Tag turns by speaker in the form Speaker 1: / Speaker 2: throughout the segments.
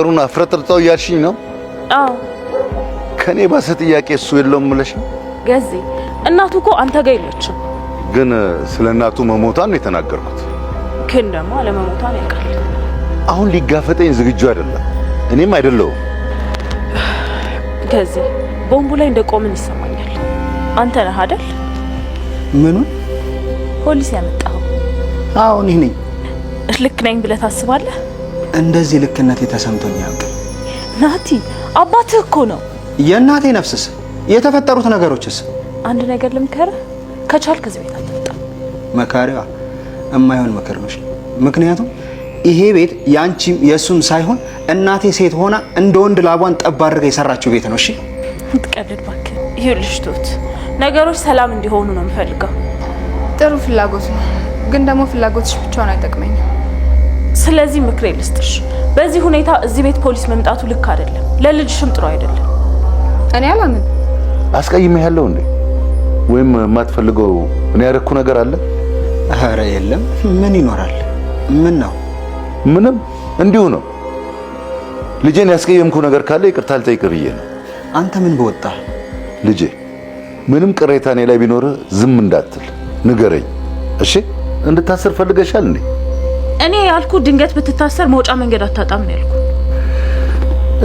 Speaker 1: ሩና አፍረጥርጠው ያልሽኝ ነው?
Speaker 2: አዎ።
Speaker 1: ከኔ ባሰ ጥያቄ እሱ የለውም ብለሽ
Speaker 2: ገዜ እናቱ እኮ አንተ ጋር የለችም።
Speaker 1: ግን ስለ እናቱ መሞቷን ነው የተናገርኩት።
Speaker 2: ግን ደግሞ አለመሞቷን ያውቃል።
Speaker 1: አሁን ሊጋፈጠኝ ዝግጁ አይደለም፣ እኔም አይደለሁም።
Speaker 2: ገዜ ቦምቡ ላይ እንደቆምን ይሰማኛል። አንተ ነህ አይደል?
Speaker 3: ምኑን?
Speaker 2: ፖሊስ ያመጣው?
Speaker 3: አዎ እኔ ነኝ።
Speaker 2: ልክ ነኝ ብለህ ታስባለህ?
Speaker 3: እንደዚህ ልክነት የተሰምቶኝ ያውቃል።
Speaker 2: ናቲ አባትህ እኮ ነው።
Speaker 3: የእናቴ ነፍስስ የተፈጠሩት ነገሮችስ?
Speaker 2: አንድ ነገር ልምከርህ፣ ከቻልክ ከዚህ ቤት አትወጣ።
Speaker 3: መካሪዋ እማይሆን ምክር ነው። ምክንያቱም ይሄ ቤት ያንቺም የሱም ሳይሆን እናቴ ሴት ሆና እንደ ወንድ ላቧን ጠብ አድርጋ የሰራችው ቤት ነው። እሺ
Speaker 2: ትቀልድ እባክህ። ይኸውልሽ ቶት ነገሮች ሰላም እንዲሆኑ ነው የምፈልገው።
Speaker 4: ጥሩ ፍላጎት ነው፣ ግን ደግሞ ፍላጎትሽ ብቻውን አይጠቅመኝም።
Speaker 2: ስለዚህ ምክሬ ልስጥሽ። በዚህ ሁኔታ እዚህ ቤት ፖሊስ መምጣቱ ልክ አይደለም፣ ለልጅሽም ጥሩ አይደለም።
Speaker 4: እኔ አላምን።
Speaker 1: አስቀይሜህ ያለው እንዴ? ወይም የማትፈልገው እኔ ያደረኩ ነገር አለ?
Speaker 3: ኧረ የለም። ምን ይኖራል? ምን ነው?
Speaker 1: ምንም፣ እንዲሁ ነው። ልጄን ያስቀየምኩ ነገር ካለ ይቅርታ ልጠይቅህ ብዬ ነው።
Speaker 3: አንተ ምን በወጣ?
Speaker 1: ልጄ ምንም ቅሬታ እኔ ላይ ቢኖርህ ዝም እንዳትል ንገረኝ። እሺ? እንድታሰር ፈልገሻል እንዴ?
Speaker 2: እኔ ያልኩ ድንገት ብትታሰር መውጫ መንገድ አታጣም ነው ያልኩ።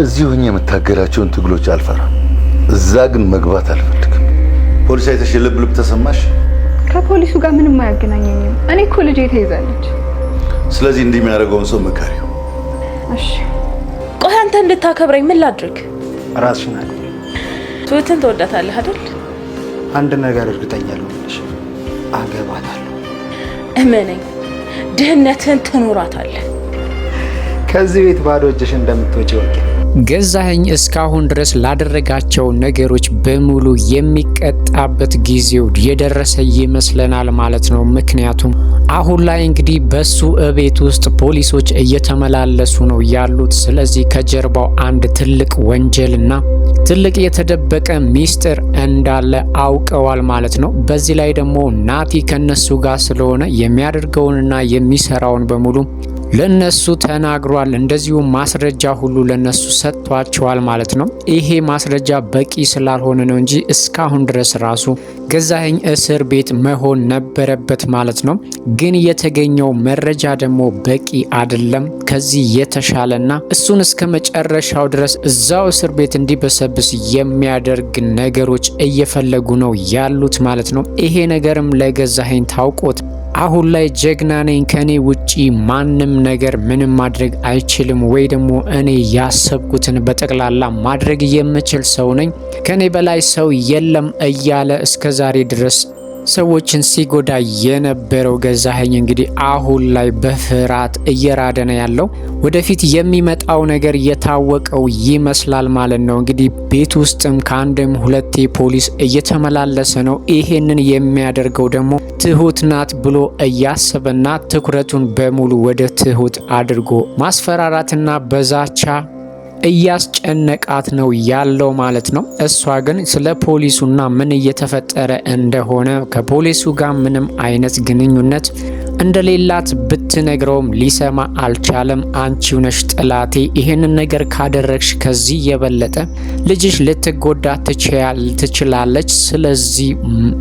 Speaker 1: እዚሁ ሆኜ የምታገላቸውን ትግሎች አልፈራም፣ እዛ ግን መግባት አልፈልግም። ፖሊስ አይተሽ ልብ ልብ ተሰማሽ?
Speaker 4: ከፖሊሱ ጋር ምንም አያገናኘኝም። እኔ እኮ ልጄ ተይዛለች።
Speaker 1: ስለዚህ እንዲህ የሚያደርገውን ሰው መካሪው።
Speaker 4: እሺ
Speaker 2: ቆይ አንተ እንድታከብረኝ ምን ላድርግ?
Speaker 3: ራስሽን አለ
Speaker 2: ትሁትን ትወዳታለህ አይደል?
Speaker 3: አንድ ነገር እርግጠኛ ልሆንልሽ፣ አገባታለሁ።
Speaker 2: እመነኝ፣ ድህነትን ትኖራታለህ።
Speaker 3: ከዚህ ቤት ባዶ እጅሽ እንደምትወጪ ወቂ።
Speaker 5: ገዛኸኝ እስካሁን ድረስ ላደረጋቸው ነገሮች በሙሉ የሚቀጣበት ጊዜው የደረሰ ይመስለናል ማለት ነው። ምክንያቱም አሁን ላይ እንግዲህ በሱ እቤት ውስጥ ፖሊሶች እየተመላለሱ ነው ያሉት። ስለዚህ ከጀርባው አንድ ትልቅ ወንጀልና ትልቅ የተደበቀ ሚስጥር እንዳለ አውቀዋል ማለት ነው። በዚህ ላይ ደግሞ ናቲ ከነሱ ጋር ስለሆነ የሚያደርገውንና የሚሰራውን በሙሉ ለነሱ ተናግሯል። እንደዚሁ ማስረጃ ሁሉ ለነሱ ሰጥቷቸዋል ማለት ነው። ይሄ ማስረጃ በቂ ስላልሆነ ነው እንጂ እስካሁን ድረስ ራሱ ገዛኸኝ እስር ቤት መሆን ነበረበት ማለት ነው። ግን የተገኘው መረጃ ደግሞ በቂ አይደለም። ከዚህ የተሻለና እሱን እስከ መጨረሻው ድረስ እዛው እስር ቤት እንዲበሰብስ የሚያደርግ ነገሮች እየፈለጉ ነው ያሉት ማለት ነው። ይሄ ነገርም ለገዛኸኝ ታውቆት አሁን ላይ ጀግና ነኝ፣ ከኔ ውጪ ማንም ነገር ምንም ማድረግ አይችልም፣ ወይ ደግሞ እኔ ያሰብኩትን በጠቅላላ ማድረግ የምችል ሰው ነኝ፣ ከኔ በላይ ሰው የለም እያለ እስከዛሬ ድረስ ሰዎችን ሲጎዳ የነበረው ገዛኸኝ እንግዲህ አሁን ላይ በፍርሃት እየራደ ነው ያለው። ወደፊት የሚመጣው ነገር የታወቀው ይመስላል ማለት ነው። እንግዲህ ቤት ውስጥም ከአንድም ሁለቴ ፖሊስ እየተመላለሰ ነው። ይሄንን የሚያደርገው ደግሞ ትሁት ናት ብሎ እያሰበና ትኩረቱን በሙሉ ወደ ትሁት አድርጎ ማስፈራራትና በዛቻ እያስጨነቃት ነው ያለው ማለት ነው። እሷ ግን ስለ ፖሊሱና ምን እየተፈጠረ እንደሆነ ከፖሊሱ ጋር ምንም አይነት ግንኙነት እንደሌላት ብትነግረውም ሊሰማ አልቻለም። አንቺው ነሽ ጥላቴ፣ ይሄንን ነገር ካደረግሽ ከዚህ የበለጠ ልጅሽ ልትጎዳ ትችላለች፣ ስለዚህ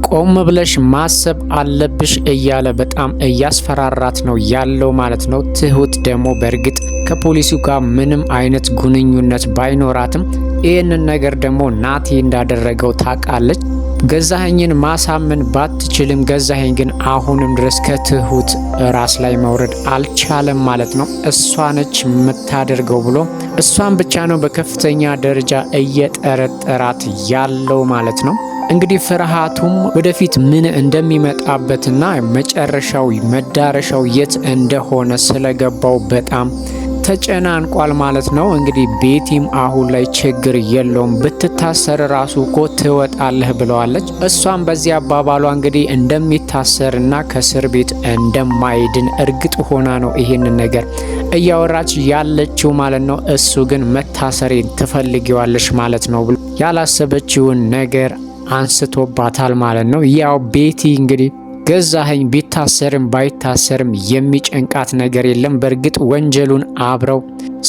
Speaker 5: ቆም ብለሽ ማሰብ አለብሽ እያለ በጣም እያስፈራራት ነው ያለው ማለት ነው። ትሁት ደግሞ በእርግጥ ከፖሊሱ ጋር ምንም አይነት ግንኙነት ባይኖራትም ይህንን ነገር ደግሞ ናቲ እንዳደረገው ታውቃለች። ገዛኸኝን ማሳመን ባትችልም ገዛኸኝ ግን አሁንም ድረስ ከትሁት ራስ ላይ መውረድ አልቻለም ማለት ነው። እሷ ነች የምታደርገው ብሎ እሷን ብቻ ነው በከፍተኛ ደረጃ እየጠረጠራት ያለው ማለት ነው። እንግዲህ ፍርሃቱም ወደፊት ምን እንደሚመጣበትና መጨረሻው መዳረሻው የት እንደሆነ ስለገባው በጣም ተጨናንቋል ማለት ነው። እንግዲህ ቤቲም አሁን ላይ ችግር የለውም ብትታሰር ራሱ እኮ ትወጣለህ ብለዋለች። እሷም በዚህ አባባሏ እንግዲህ እንደሚታሰርና ከእስር ቤት እንደማይድን እርግጥ ሆና ነው ይሄንን ነገር እያወራች ያለችው ማለት ነው። እሱ ግን መታሰሬን ትፈልጊዋለሽ ማለት ነው ብሎ ያላሰበችውን ነገር አንስቶባታል ማለት ነው። ያው ቤቲ እንግዲህ ገዛኸኝ ቢታሰርም ባይታሰርም የሚጨንቃት ነገር የለም። በእርግጥ ወንጀሉን አብረው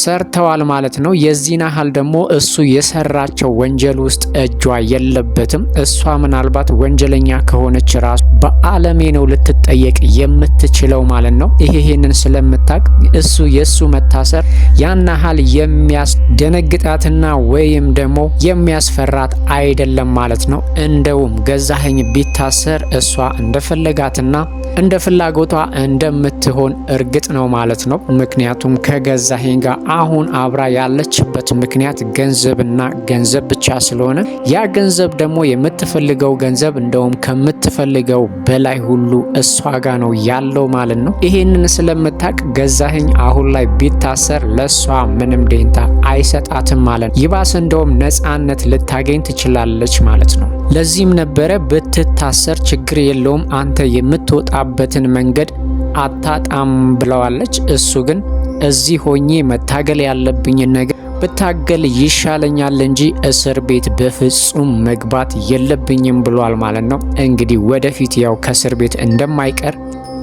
Speaker 5: ሰርተዋል ማለት ነው። የዚህን ያህል ደግሞ እሱ የሰራቸው ወንጀል ውስጥ እጇ የለበትም። እሷ ምናልባት ወንጀለኛ ከሆነች ራሱ በአለሜ ነው ልትጠየቅ የምትችለው ማለት ነው። ይሄንን ስለምታቅ እሱ የሱ መታሰር ያን ያህል የሚያስደነግጣትና ወይም ደግሞ የሚያስፈራት አይደለም ማለት ነው። እንደውም ገዛኸኝ ቢታሰር እሷ እንደፈለጋትና እንደ ፍላጎቷ እንደምትሆን እርግጥ ነው ማለት ነው። ምክንያቱም ከገዛኸኝ ጋር አሁን አብራ ያለችበት ምክንያት ገንዘብና ገንዘብ ብቻ ስለሆነ ያ ገንዘብ ደግሞ የምትፈልገው ገንዘብ እንደውም ከምትፈልገው በላይ ሁሉ እሷ ጋር ነው ያለው ማለት ነው። ይሄንን ስለምታቅ ገዛኸኝ አሁን ላይ ቢታሰር ለሷ ምንም ደንታ አይሰጣትም ማለት ነው። ይባስ እንደውም ነፃነት ልታገኝ ትችላለች ማለት ነው። ለዚህም ነበረ ብትታሰር ችግር የለውም አንተ የምትወጣበትን መንገድ አታጣም ብለዋለች። እሱ ግን እዚህ ሆኜ መታገል ያለብኝን ነገር ብታገል ይሻለኛል እንጂ እስር ቤት በፍጹም መግባት የለብኝም ብሏል ማለት ነው። እንግዲህ ወደፊት ያው ከእስር ቤት እንደማይቀር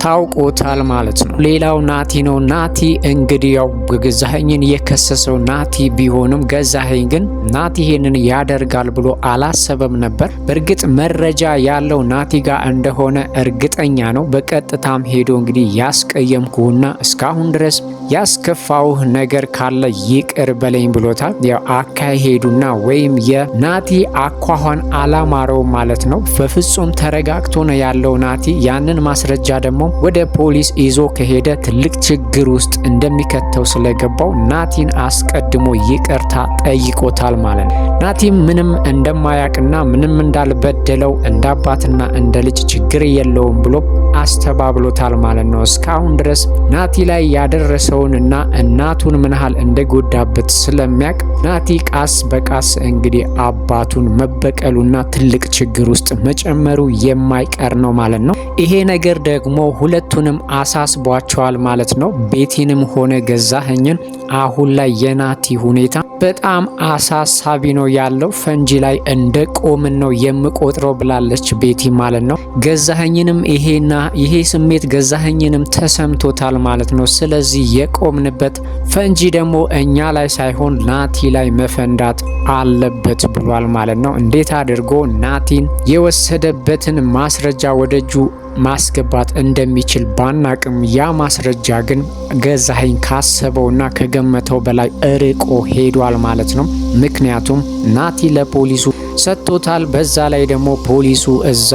Speaker 5: ታውቆታል ማለት ነው። ሌላው ናቲ ነው። ናቲ እንግዲህ ያው ገዛኸኝን የከሰሰው ናቲ ቢሆንም ገዛኸኝ ግን ናቲ ይሄንን ያደርጋል ብሎ አላሰበም ነበር። በእርግጥ መረጃ ያለው ናቲ ጋር እንደሆነ እርግጠኛ ነው። በቀጥታም ሄዶ እንግዲህ ያስቀየምኩህና እስካሁን ድረስ ያስከፋውህ ነገር ካለ ይቅር በለኝ ብሎታል። ያው አካሄዱና ወይም የናቲ አኳኋን አላማረው ማለት ነው። በፍጹም ተረጋግቶ ነው ያለው ናቲ። ያንን ማስረጃ ደግሞ ወደ ፖሊስ ይዞ ከሄደ ትልቅ ችግር ውስጥ እንደሚከተው ስለገባው ናቲን አስቀድሞ ይቅርታ ጠይቆታል ማለት ነው። ናቲም ምንም እንደማያቅና ምንም እንዳልበደለው እንደ አባትና እንደ ልጅ ችግር የለውም ብሎ አስተባብሎታል ማለት ነው። እስካሁን ድረስ ናቲ ላይ ያደረሰውንና እናቱን ምን ያህል እንደጎዳበት ስለሚያቅ ናቲ ቃስ በቃስ እንግዲህ አባቱን መበቀሉና ትልቅ ችግር ውስጥ መጨመሩ የማይቀር ነው ማለት ነው። ይሄ ነገር ደግሞ ሁለቱንም አሳስቧቸዋል ማለት ነው። ቤቲንም ሆነ ገዛኸኝን አሁን ላይ የናቲ ሁኔታ በጣም አሳሳቢ ነው ያለው። ፈንጂ ላይ እንደ ቆምን ነው የምቆጥረው ብላለች ቤቲ ማለት ነው። ገዛኸኝንም ይሄ ስሜት ገዛኸኝንም ተሰምቶታል ማለት ነው። ስለዚህ የቆምንበት ፈንጂ ደግሞ እኛ ላይ ሳይሆን ናቲ ላይ መፈንዳት አለበት ብሏል ማለት ነው። እንዴት አድርጎ ናቲን የወሰደበትን ማስረጃ ወደ እጁ ማስገባት እንደሚችል ባናቅም ያ ማስረጃ ግን ገዛኸኝ ካሰበውና ከገመተው በላይ እርቆ ሄዷል ማለት ነው። ምክንያቱም ናቲ ለፖሊሱ ሰጥቶታል። በዛ ላይ ደግሞ ፖሊሱ እዛ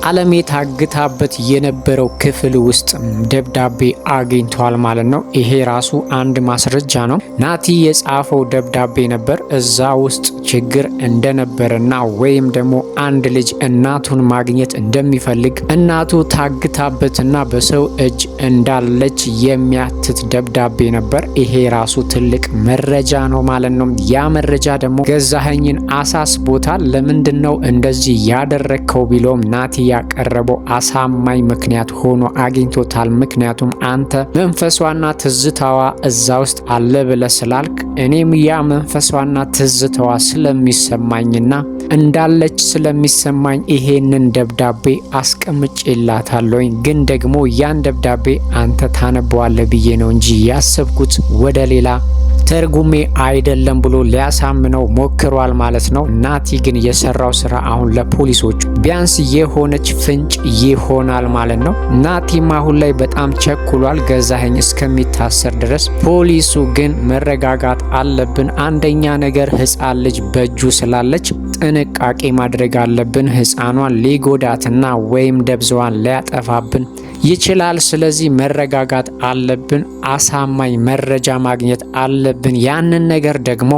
Speaker 5: አለሜ ታግታበት የነበረው ክፍል ውስጥ ደብዳቤ አግኝቷል ማለት ነው። ይሄ ራሱ አንድ ማስረጃ ነው። ናቲ የጻፈው ደብዳቤ ነበር። እዛ ውስጥ ችግር እንደነበረና ወይም ደግሞ አንድ ልጅ እናቱን ማግኘት እንደሚፈልግ እናቱ ታግታበትና በሰው እጅ እንዳለች የሚያትት ደብዳቤ ነበር። ይሄ ራሱ ትልቅ መረጃ ነው ማለት ነው። ያ መረጃ ደግሞ ገዛኸኝን አሳስቦታል። ለምንድነው እንደዚህ ያደረከው ቢሎም ናቲ ያቀረበው አሳማኝ ምክንያት ሆኖ አግኝቶታል። ምክንያቱም አንተ መንፈሷና ትዝታዋ እዛ ውስጥ አለ ብለህ ስላልክ እኔም ያ መንፈሷና ትዝታዋ ስለሚሰማኝና እንዳለች ስለሚሰማኝ ይሄንን ደብዳቤ አስቀምጬላታለሁኝ። ግን ደግሞ ያን ደብዳቤ አንተ ታነበዋለህ ብዬ ነው እንጂ ያሰብኩት ወደ ሌላ ተርጉሜ አይደለም ብሎ ሊያሳምነው ሞክሯል ማለት ነው። ናቲ ግን የሰራው ስራ አሁን ለፖሊሶቹ ቢያንስ የሆነች ፍንጭ ይሆናል ማለት ነው። ናቲም አሁን ላይ በጣም ቸኩሏል ገዛኸኝ እስከሚታሰር ድረስ። ፖሊሱ ግን መረጋጋት አለብን። አንደኛ ነገር ህፃን ልጅ በእጁ ስላለች ጥንቃቄ ማድረግ አለብን። ህፃኗን ሊጎዳትና ወይም ደብዛዋን ሊያጠፋብን ይችላል። ስለዚህ መረጋጋት አለብን። አሳማኝ መረጃ ማግኘት አለብን። ያንን ነገር ደግሞ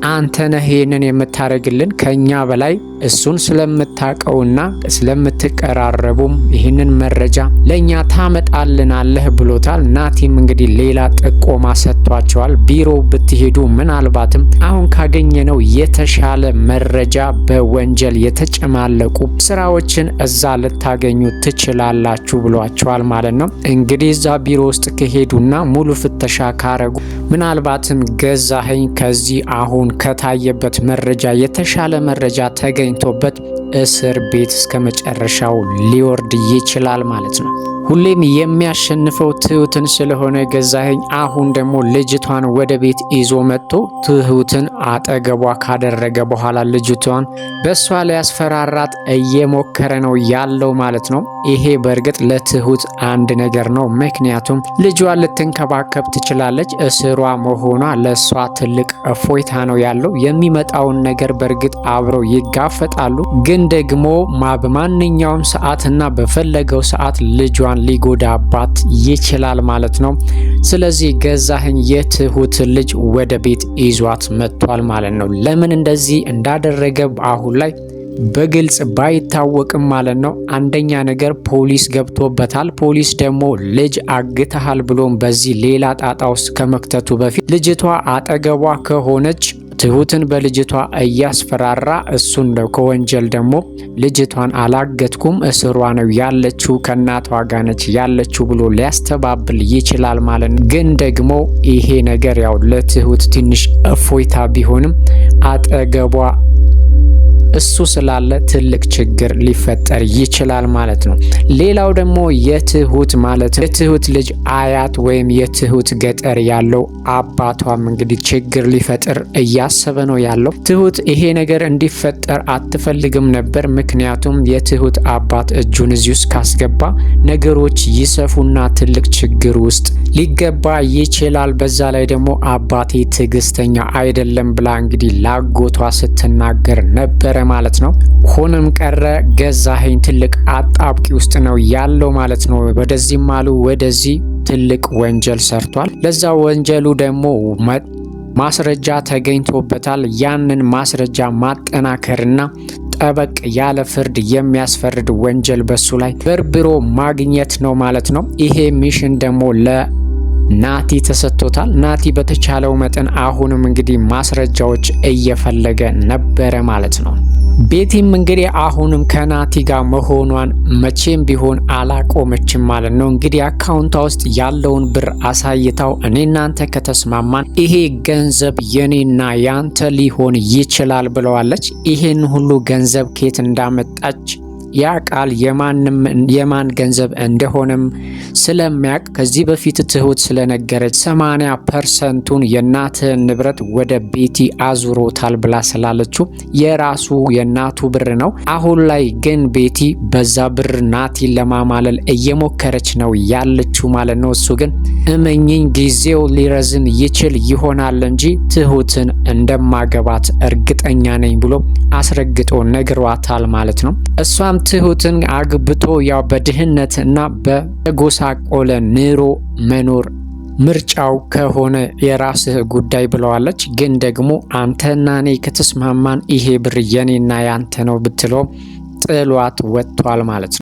Speaker 5: አንተ ነህ ይሄንን የምታረግልን ከኛ በላይ እሱን ስለምታቀውና ስለምትቀራረቡም ይህንን መረጃ ለኛ ታመጣልናለህ ብሎታል። ናቲም እንግዲህ ሌላ ጥቆማ ሰጥቷቸዋል። ቢሮ ብትሄዱ ምናልባትም አሁን ካገኘነው የተሻለ መረጃ በወንጀል የተጨማለቁ ስራዎችን እዛ ልታገኙ ትችላላችሁ ብሏቸዋል ማለት ነው። እንግዲህ እዛ ቢሮ ውስጥ ከሄዱና ሙሉ ፍተሻ ካረጉ ምናልባትም ገዛኸኝ ከዚህ አሁን ከታየበት መረጃ የተሻለ መረጃ ተገኝቶበት እስር ቤት እስከ መጨረሻው ሊወርድ ይችላል ማለት ነው። ሁሌም የሚያሸንፈው ትሁትን ስለሆነ ገዛኸኝ አሁን ደግሞ ልጅቷን ወደ ቤት ይዞ መጥቶ ትሁትን አጠገቧ ካደረገ በኋላ ልጅቷን በሷ ላይ ያስፈራራት እየሞከረ ነው ያለው ማለት ነው። ይሄ በእርግጥ ለትሁት አንድ ነገር ነው። ምክንያቱም ልጇን ልትንከባከብ ትችላለች። እስሯ መሆኗ ለሷ ትልቅ እፎይታ ነው ያለው። የሚመጣውን ነገር በእርግጥ አብረው ይጋፈጣሉ። ግን ደግሞ በማንኛውም ሰዓትና በፈለገው ሰዓት ልጇን ሊጎዳባት ይችላል ማለት ነው። ስለዚህ ገዛኸኝ የትሁት ልጅ ወደ ቤት ይዟት መጥቷል ማለት ነው። ለምን እንደዚህ እንዳደረገ አሁን ላይ በግልጽ ባይታወቅም ማለት ነው። አንደኛ ነገር ፖሊስ ገብቶበታል። ፖሊስ ደግሞ ልጅ አግተሃል ብሎም በዚህ ሌላ ጣጣ ውስጥ ከመክተቱ በፊት ልጅቷ አጠገቧ ከሆነች ትሁትን በልጅቷ እያስፈራራ እሱን ከወንጀል ደግሞ ልጅቷን አላገትኩም እስሯ ነው ያለችው ከእናቷ ጋር ነች ያለችው ብሎ ሊያስተባብል ይችላል ማለት ነው። ግን ደግሞ ይሄ ነገር ያው ለትሁት ትንሽ እፎይታ ቢሆንም አጠገቧ እሱ ስላለ ትልቅ ችግር ሊፈጠር ይችላል ማለት ነው። ሌላው ደግሞ የትሁት ማለት የትሁት ልጅ አያት ወይም የትሁት ገጠር ያለው አባቷም እንግዲህ ችግር ሊፈጥር እያሰበ ነው ያለው። ትሁት ይሄ ነገር እንዲፈጠር አትፈልግም ነበር። ምክንያቱም የትሁት አባት እጁን እዚህ ውስጥ ካስገባ ነገሮች ይሰፉና ትልቅ ችግር ውስጥ ሊገባ ይችላል። በዛ ላይ ደግሞ አባቴ ትዕግስተኛ አይደለም ብላ እንግዲህ ላጎቷ ስትናገር ነበረ ማለት ነው። ሆነም ቀረ ገዛኸኝ ትልቅ አጣብቂ ውስጥ ነው ያለው ማለት ነው። ወደዚህም አሉ ወደዚህ ትልቅ ወንጀል ሰርቷል። ለዛ ወንጀሉ ደግሞ ማስረጃ ተገኝቶበታል። ያንን ማስረጃ ማጠናከርና ጠበቅ ያለ ፍርድ የሚያስፈርድ ወንጀል በሱ ላይ በርብሮ ማግኘት ነው ማለት ነው። ይሄ ሚሽን ደግሞ ናቲ ተሰጥቶታል። ናቲ በተቻለው መጠን አሁንም እንግዲህ ማስረጃዎች እየፈለገ ነበረ ማለት ነው። ቤቲም እንግዲህ አሁንም ከናቲ ጋር መሆኗን መቼም ቢሆን አላቆመችም ማለት ነው። እንግዲህ አካውንቷ ውስጥ ያለውን ብር አሳይታው እኔ እናንተ ከተስማማን ይሄ ገንዘብ የኔና ያንተ ሊሆን ይችላል ብለዋለች። ይሄን ሁሉ ገንዘብ ኬት እንዳመጣች ያ ቃል የማን ገንዘብ እንደሆነም ስለሚያውቅ ከዚህ በፊት ትሁት ስለነገረች 80%ቱን የናትህን ንብረት ወደ ቤቲ አዙሮታል ብላ ስላለችው የራሱ የናቱ ብር ነው። አሁን ላይ ግን ቤቲ በዛ ብር ናቲን ለማማለል እየሞከረች ነው ያለችው ማለት ነው። እሱ ግን እመኝኝ ጊዜው ሊረዝም ይችል ይሆናል እንጂ ትሁትን እንደማገባት እርግጠኛ ነኝ ብሎ አስረግጦ ነግሯታል ማለት ነው። እሷም ትሁትን አግብቶ ያው በድህነት እና በጎሳቆለ ኑሮ መኖር ምርጫው ከሆነ የራስህ ጉዳይ ብለዋለች። ግን ደግሞ አንተና እኔ ከተስማማን ይሄ ብር የኔና ያንተ ነው ብትለው ጥሏት ወጥቷል ማለት ነው።